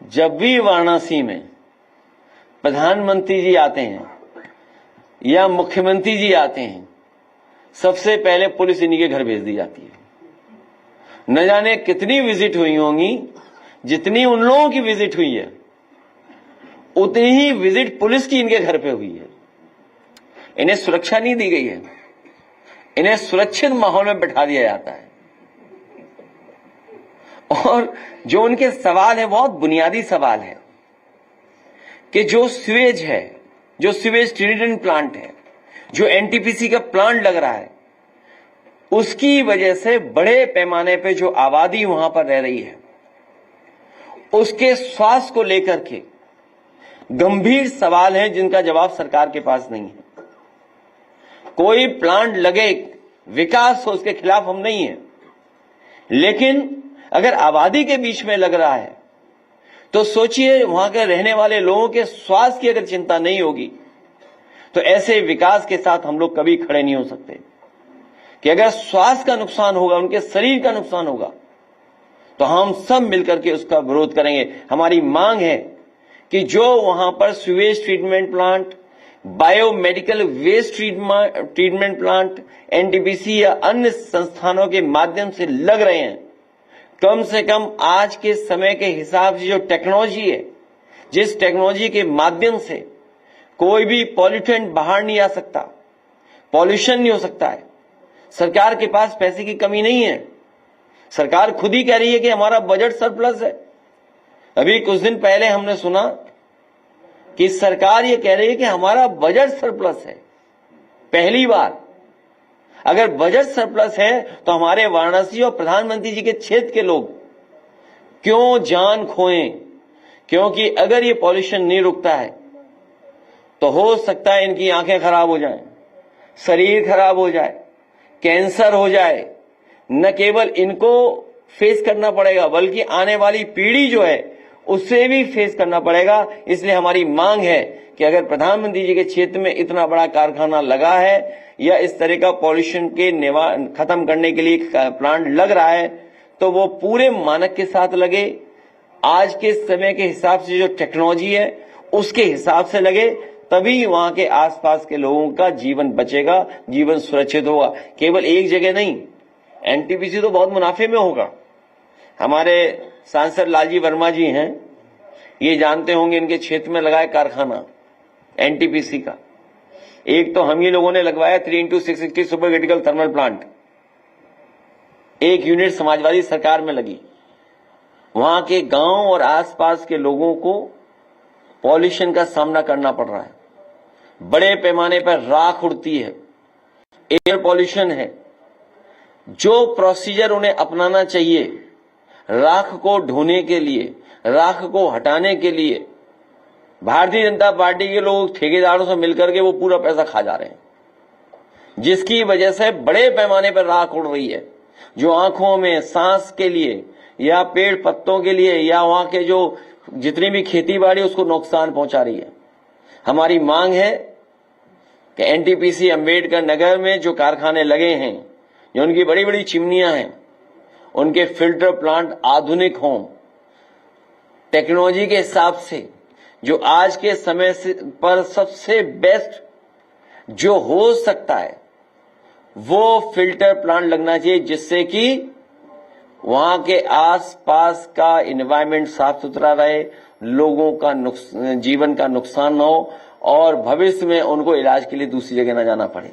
जब भी वाराणसी में प्रधानमंत्री जी आते हैं या मुख्यमंत्री जी आते हैं, सबसे पहले पुलिस इन्हीं के घर भेज दी जाती है। न जाने कितनी विजिट हुई होंगी, जितनी उन लोगों की विजिट हुई है उतनी ही विजिट पुलिस की इनके घर पे हुई है। इन्हें सुरक्षा नहीं दी गई है, इन्हें सुरक्षित माहौल में बैठा दिया जाता है। और जो उनके सवाल है बहुत बुनियादी सवाल है कि जो सीवेज है, जो सीवेज ट्रीटमेंट प्लांट है, जो एनटीपीसी का प्लांट लग रहा है, उसकी वजह से बड़े पैमाने पे जो आबादी वहां पर रह रही है उसके स्वास्थ्य को लेकर के गंभीर सवाल हैं जिनका जवाब सरकार के पास नहीं है। कोई प्लांट लगे, विकास हो, उसके खिलाफ हम नहीं है, लेकिन अगर आबादी के बीच में लग रहा है तो सोचिए वहां के रहने वाले लोगों के स्वास्थ्य की अगर चिंता नहीं होगी तो ऐसे विकास के साथ हम लोग कभी खड़े नहीं हो सकते। कि अगर स्वास्थ्य का नुकसान होगा, उनके शरीर का नुकसान होगा, तो हम सब मिलकर के उसका विरोध करेंगे। हमारी मांग है कि जो वहां पर sewage treatment plant, biomedical waste treatment plant, NTPC या अन्य संस्थानों के माध्यम से लग रहे हैं, कम से कम आज के समय के हिसाब से जो टेक्नोलॉजी है, जिस टेक्नोलॉजी के माध्यम से कोई भी पॉल्यूटेंट बाहर नहीं आ सकता, पॉल्यूशन नहीं हो सकता है। सरकार के पास पैसे की कमी नहीं है। सरकार खुद ही कह रही है कि हमारा बजट सरप्लस है। अभी कुछ दिन पहले हमने सुना कि सरकार ये कह रही है कि हमारा बजट सरप्लस है। पहली बार। अगर बजट सरप्लस है तो हमारे वाराणसी और प्रधानमंत्री जी के क्षेत्र के लोग क्यों जान खोएं? क्योंकि अगर ये पॉल्यूशन नहीं रुकता है तो हो सकता है इनकी आंखें खराब हो जाएं, शरीर खराब हो जाए, कैंसर हो जाए। न केवल इनको फेस करना पड़ेगा बल्कि आने वाली पीढ़ी जो है उससे भी फेस करना पड़ेगा। इसलिए हमारी मांग है कि अगर प्रधानमंत्री जी के क्षेत्र में इतना बड़ा कारखाना लगा है या इस तरह का पॉल्यूशन के खत्म करने के लिए प्लांट लग रहा है तो वो पूरे मानक के साथ लगे, आज के समय के हिसाब से जो टेक्नोलॉजी है उसके हिसाब से लगे, तभी वहां के आसपास के लोगों का जीवन बचेगा, जीवन सुरक्षित होगा। केवल एक जगह नहीं, एनटीपीसी तो बहुत मुनाफे में होगा। हमारे सांसद लालजी वर्मा जी हैं, ये जानते होंगे, इनके क्षेत्र में लगाया कारखाना एनटीपीसी का। एक तो हम ही लोगों ने लगवाया 3x660 super critical thermal plant, एक यूनिट समाजवादी सरकार में लगी। वहां के गांव और आसपास के लोगों को पॉल्यूशन का सामना करना पड़ रहा है। बड़े पैमाने पर राख उड़ती है, एयर पॉल्यूशन है। जो प्रोसीजर उन्हें अपनाना चाहिए राख को ढोने के लिए, राख को हटाने के लिए, भारतीय जनता पार्टी के लोग ठेकेदारों से मिलकर के वो पूरा पैसा खा जा रहे हैं, जिसकी वजह से बड़े पैमाने पर राख उड़ रही है, जो आंखों में, सांस के लिए या पेड़ पत्तों के लिए या वहां के जो जितनी भी खेती बाड़ी उसको नुकसान पहुंचा रही है। हमारी मांग है कि एनटीपीसी अंबेडकर नगर में जो कारखाने लगे हैं, जो उनकी बड़ी बड़ी चिमनियां हैं, उनके फिल्टर प्लांट आधुनिक हों, टेक्नोलॉजी के हिसाब से जो आज के समय पर सबसे बेस्ट जो हो सकता है वो फिल्टर प्लांट लगना चाहिए, जिससे कि वहां के आसपास का एनवायरनमेंट साफ सुथरा रहे, लोगों का जीवन का नुकसान न हो और भविष्य में उनको इलाज के लिए दूसरी जगह न जाना पड़े।